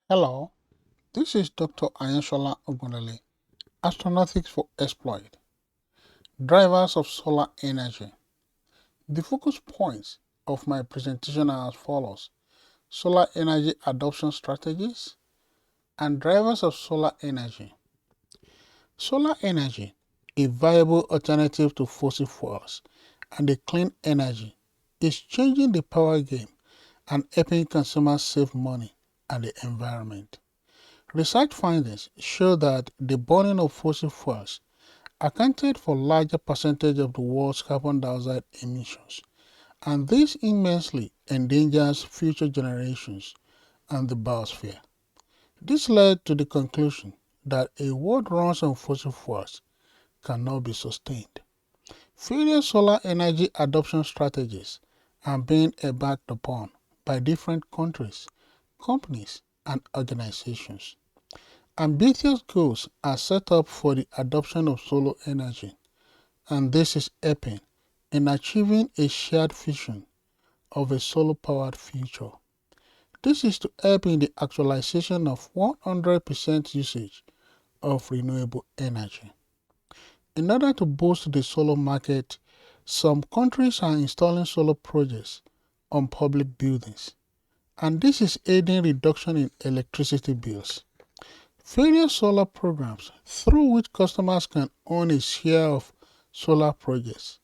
Hello, this is Dr. Ayenshola Ogunlele, Astronautics for Exploit, Drivers of Solar Energy. The focus points of my presentation are as follows: solar energy adoption strategies and drivers of solar energy. Solar energy, a viable alternative to fossil fuels and a clean energy, is changing the power game and helping consumers save money and the environment. Research findings show that the burning of fossil fuels accounted for a larger percentage of the world's carbon dioxide emissions, and this immensely endangers future generations and the biosphere. This led to the conclusion that a world runs on fossil fuels cannot be sustained. Various solar energy adoption strategies are being embarked upon by different countries, companies, and organizations. Ambitious goals are set up for the adoption of solar energy, and this is helping in achieving a shared vision of a solar-powered future. This is to help in the actualization of 100% usage of renewable energy. In order to boost the solar market, some countries are installing solar projects on public buildings, and this is aiding reduction in electricity bills. Various solar programs through which customers can own a share of solar projects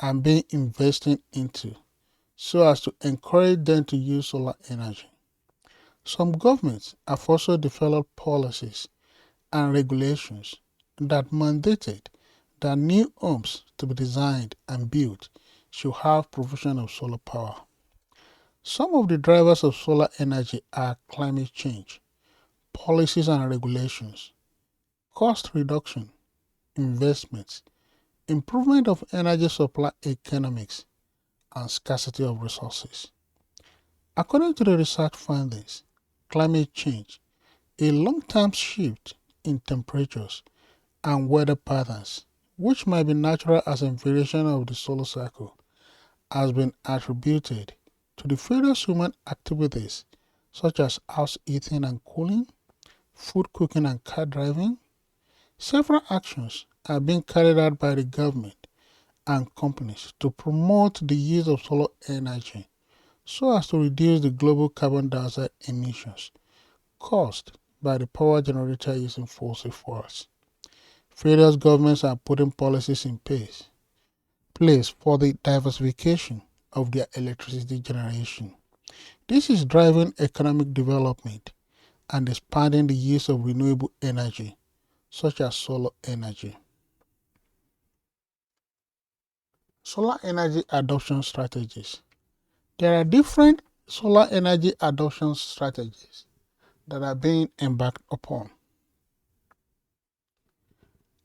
are being invested into so as to encourage them to use solar energy. Some governments have also developed policies and regulations that mandated that new homes to be designed and built should have provision of solar power. Some of the drivers of solar energy are climate change, policies and regulations, cost reduction, investments, improvement of energy supply economics, and scarcity of resources. According to the research findings, climate change, a long-term shift in temperatures and weather patterns, which might be natural as a variation of the solar cycle, has been attributed to the various human activities such as house heating and cooling, food cooking and car driving. Several actions are being carried out by the government and companies to promote the use of solar energy so as to reduce the global carbon dioxide emissions caused by the power generator using fossil fuels. Various governments are putting policies in place for the diversification of their electricity generation. This is driving economic development and expanding the use of renewable energy, such as solar energy. Solar energy adoption strategies. There are different solar energy adoption strategies that are being embarked upon.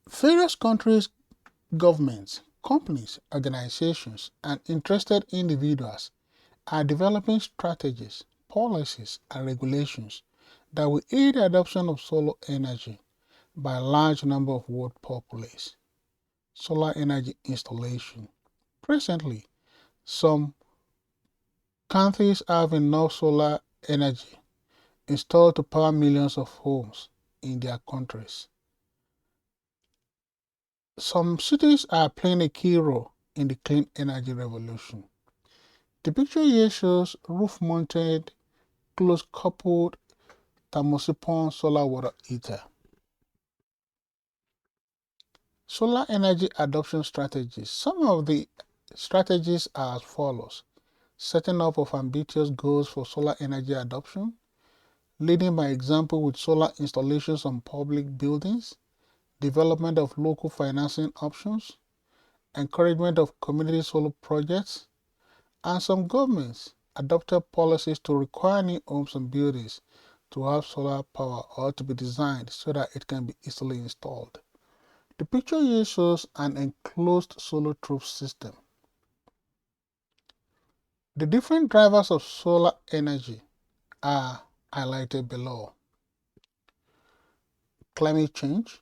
Various countries, governments, companies, organizations, and interested individuals are developing strategies, policies, and regulations that will aid the adoption of solar energy by a large number of world populace. Solar energy installation. Presently, some countries have enough solar energy installed to power millions of homes in their countries. Some cities are playing a key role in the clean energy revolution. The picture here shows roof-mounted, close-coupled thermosipon solar water heater. Solar energy adoption strategies. Some of the strategies are as follows: setting up of ambitious goals for solar energy adoption, leading by example with solar installations on public buildings, development of local financing options, encouragement of community solar projects, and some governments adopted policies to require new homes and buildings to have solar power or to be designed so that it can be easily installed. The picture here shows an enclosed solar roof system. The different drivers of solar energy are highlighted below: climate change,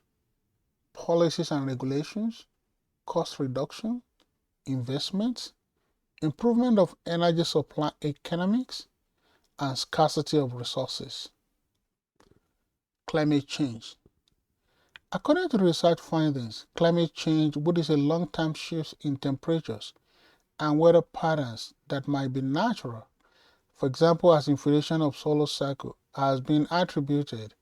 policies and regulations, cost reduction, investments, improvement of energy supply economics, and scarcity of resources. climate change. According to research findings, climate change, which is a long-term shift in temperatures and weather patterns that might be natural, for example as inflation of solar cycle, has been attributed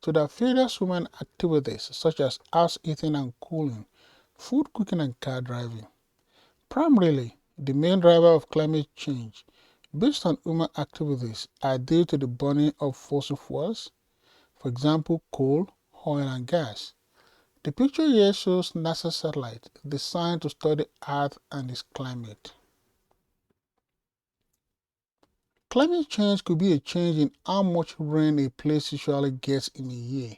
to the various human activities such as house heating and cooling, food cooking and car driving. Primarily, the main driver of climate change based on human activities are due to the burning of fossil fuels, for example coal, oil and gas. The picture here shows NASA satellite designed to study Earth and its climate. Climate change could be a change in how much rain a place usually gets in a year,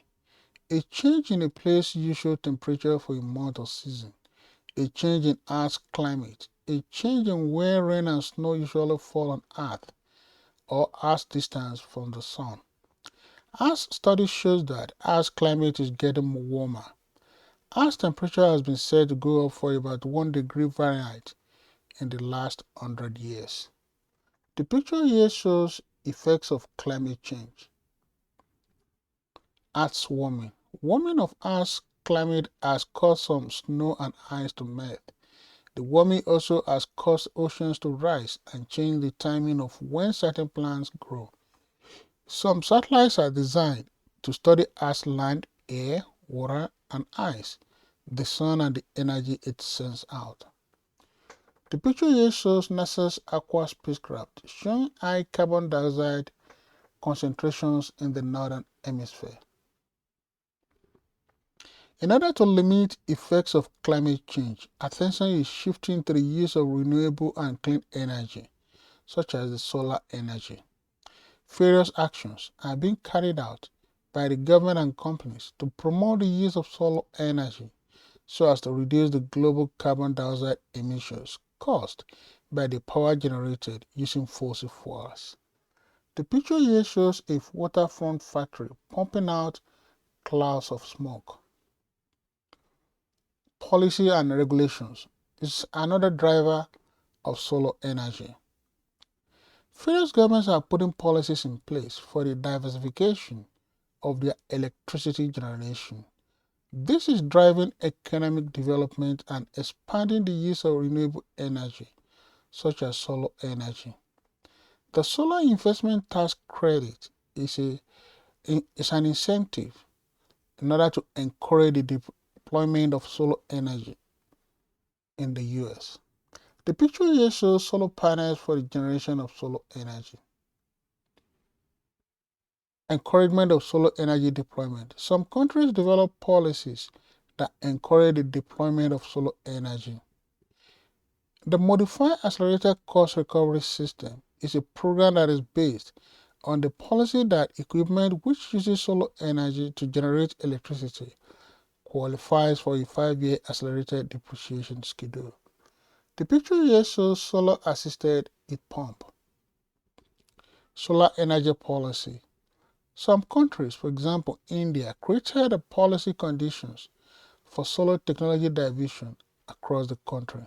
a change in a place's usual temperature for a month or season, a change in Earth's climate, a change in where rain and snow usually fall on Earth, or Earth's distance from the Sun. Earth's study shows that Earth's climate is getting warmer. Earth's temperature has been said to go up for about 1 degree Fahrenheit in the last 100 years. The picture here shows effects of climate change. Earth's warming. Warming of Earth's climate has caused some snow and ice to melt. The warming also has caused oceans to rise and change the timing of when certain plants grow. Some satellites are designed to study Earth's land, air, water, and ice, the sun, and the energy it sends out. The picture here shows NASA's Aqua spacecraft showing high carbon dioxide concentrations in the northern hemisphere. In order to limit effects of climate change, attention is shifting to the use of renewable and clean energy, such as the solar energy. Various actions are being carried out by the government and companies to promote the use of solar energy so as to reduce the global carbon dioxide emissions caused by the power generated using fossil fuels. The picture here shows a waterfront factory pumping out clouds of smoke. Policy and regulations is another driver of solar energy. Various governments are putting policies in place for the diversification of their electricity generation. This is driving economic development and expanding the use of renewable energy, such as solar energy. The Solar Investment Tax Credit is an incentive in order to encourage the deployment of solar energy in the US. The picture here shows solar panels for the generation of solar energy. Encouragement of solar energy deployment. Some countries develop policies that encourage the deployment of solar energy. The Modified Accelerated Cost Recovery System is a program that is based on the policy that equipment which uses solar energy to generate electricity qualifies for a 5-year accelerated depreciation schedule. The picture here shows solar-assisted heat pump. Solar energy policy. Some countries, for example India, created the policy conditions for solar technology division across the country.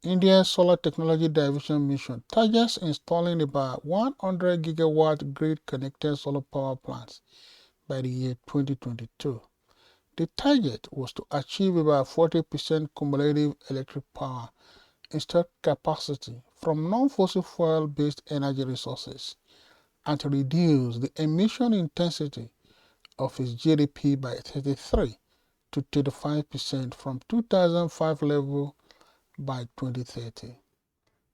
India's Solar Technology Division mission targets installing about 100 gigawatt grid-connected solar power plants by the year 2022. The target was to achieve about 40% cumulative electric power installed capacity from non-fossil fuel-based energy resources and to reduce the emission intensity of its GDP by 33 to 35% from 2005 level by 2030.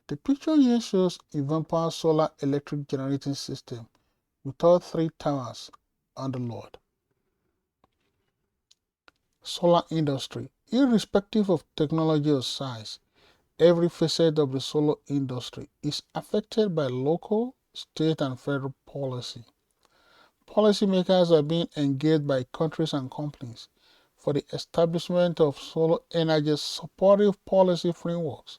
The picture here shows a Vampire solar electric generating system with all 3 towers on the load. Solar industry. Irrespective of technology or size, every facet of the solar industry is affected by local, state, and federal policy. Policymakers are being engaged by countries and companies for the establishment of solar energy supportive policy frameworks,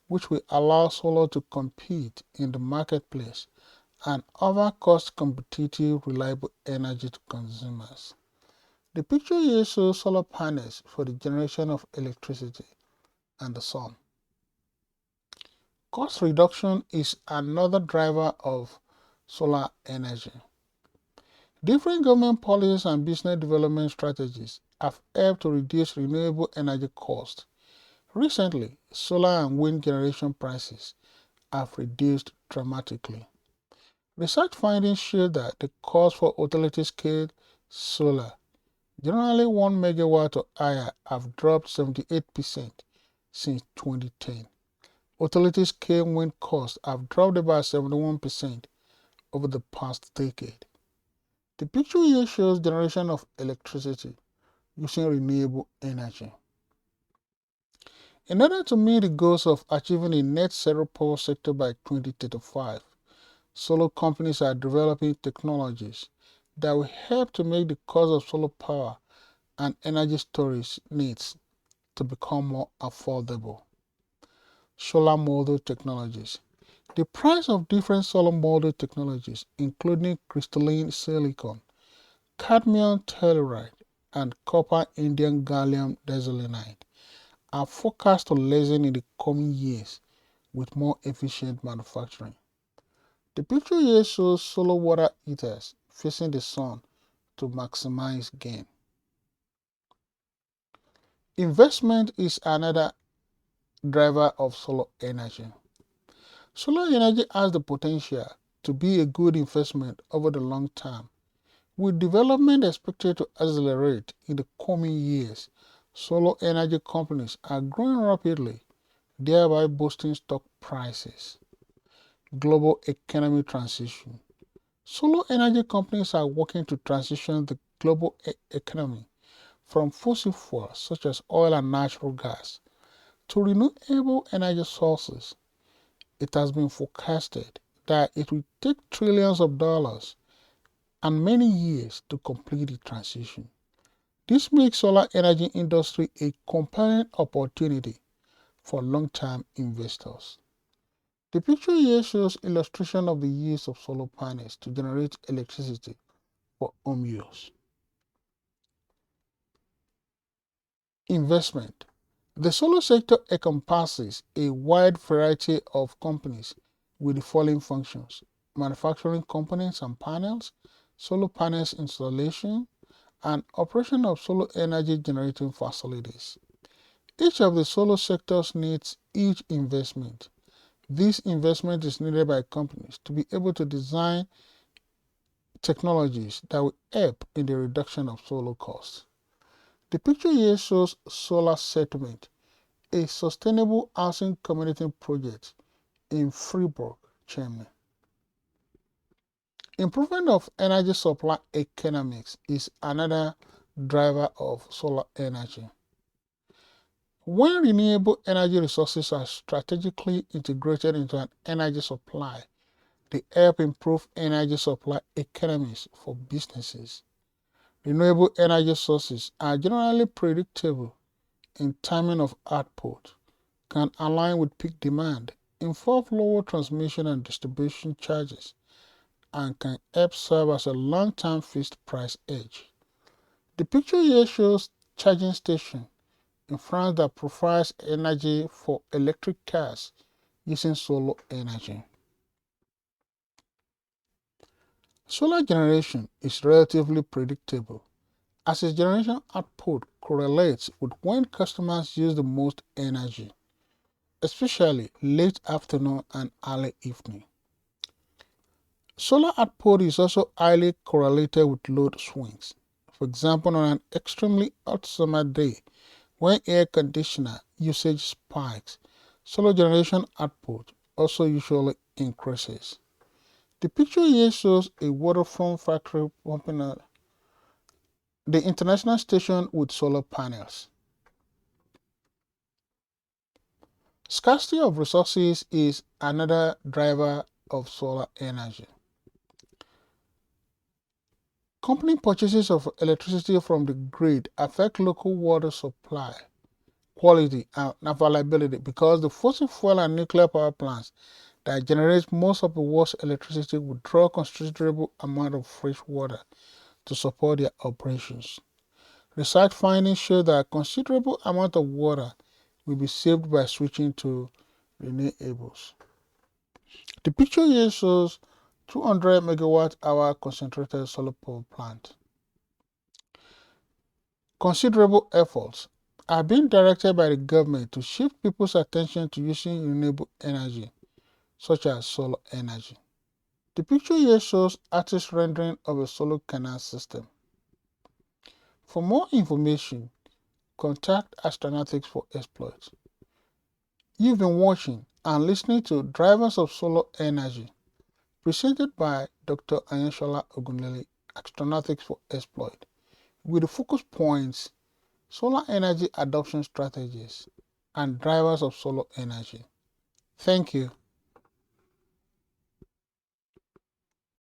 which will allow solar to compete in the marketplace and offer cost-competitive, reliable energy to consumers. The picture here shows solar panels for the generation of electricity and the sun. Cost reduction is another driver of solar energy. Different government policies and business development strategies have helped to reduce renewable energy costs. Recently, solar and wind generation prices have reduced dramatically. Research findings show that the cost for utility-scale solar, generally 1 megawatt or higher, have dropped 78% since 2010. Utility-scale wind costs have dropped about 71% over the past decade. The picture here shows generation of electricity using renewable energy. In order to meet the goals of achieving a net zero power sector by 2035, solar companies are developing technologies that will help to make the cost of solar power and energy storage needs to become more affordable. Solar module technologies. The price of different solar module technologies, including crystalline silicon, cadmium telluride, and copper indium gallium diselenide, are forecast to lessen in the coming years with more efficient manufacturing. The picture here shows solar water heaters facing the sun to maximize gain. Investment is another driver of solar energy. Solar energy has the potential to be a good investment over the long term. With development expected to accelerate in the coming years, solar energy companies are growing rapidly, thereby boosting stock prices. Global economic transition. Solar energy companies are working to transition the global economy from fossil fuels such as oil and natural gas to renewable energy sources. It has been forecasted that it will take trillions of dollars and many years to complete the transition. This makes solar energy industry a compelling opportunity for long-term investors. The picture here shows illustration of the use of solar panels to generate electricity for home use. Investment. The solar sector encompasses a wide variety of companies with the following functions: manufacturing components and panels, solar panels installation, and operation of solar energy generating facilities. Each of the solar sectors needs each investment. This investment is needed by companies to be able to design technologies that will help in the reduction of solar costs. The picture here shows Solar Settlement, a sustainable housing community project in Freiburg, Germany. Improvement of energy supply economics is another driver of solar energy. When renewable energy resources are strategically integrated into an energy supply, they help improve energy supply economies for businesses. Renewable energy sources are generally predictable in timing of output, can align with peak demand, involve lower transmission and distribution charges, and can help serve as a long-term fixed price hedge. The picture here shows charging station in France that provides energy for electric cars using solar energy. Solar generation is relatively predictable as its generation output correlates with when customers use the most energy, especially late afternoon and early evening. Solar output is also highly correlated with load swings. For example, on an extremely hot summer day, when air conditioner usage spikes, solar generation output also usually increases. The picture here shows a waterfront factory pumping the international station with solar panels. Scarcity of resources is another driver of solar energy. Company purchases of electricity from the grid affect local water supply, quality, and availability because the fossil fuel and nuclear power plants that generate most of the world's electricity would draw considerable amount of fresh water to support their operations. Research findings show that a considerable amount of water will be saved by switching to renewables. The picture here shows 200 megawatt hour concentrated solar power plant. Considerable efforts are being directed by the government to shift people's attention to using renewable energy, such as solar energy. The picture here shows artist rendering of a solar canal system. For more information, contact Astronautics for Exploits. You've been watching and listening to Drivers of Solar Energy, presented by Dr. Anyashola Ogunlele, Astronautics for Exploit, with the focus points solar energy adoption strategies and drivers of solar energy. Thank you.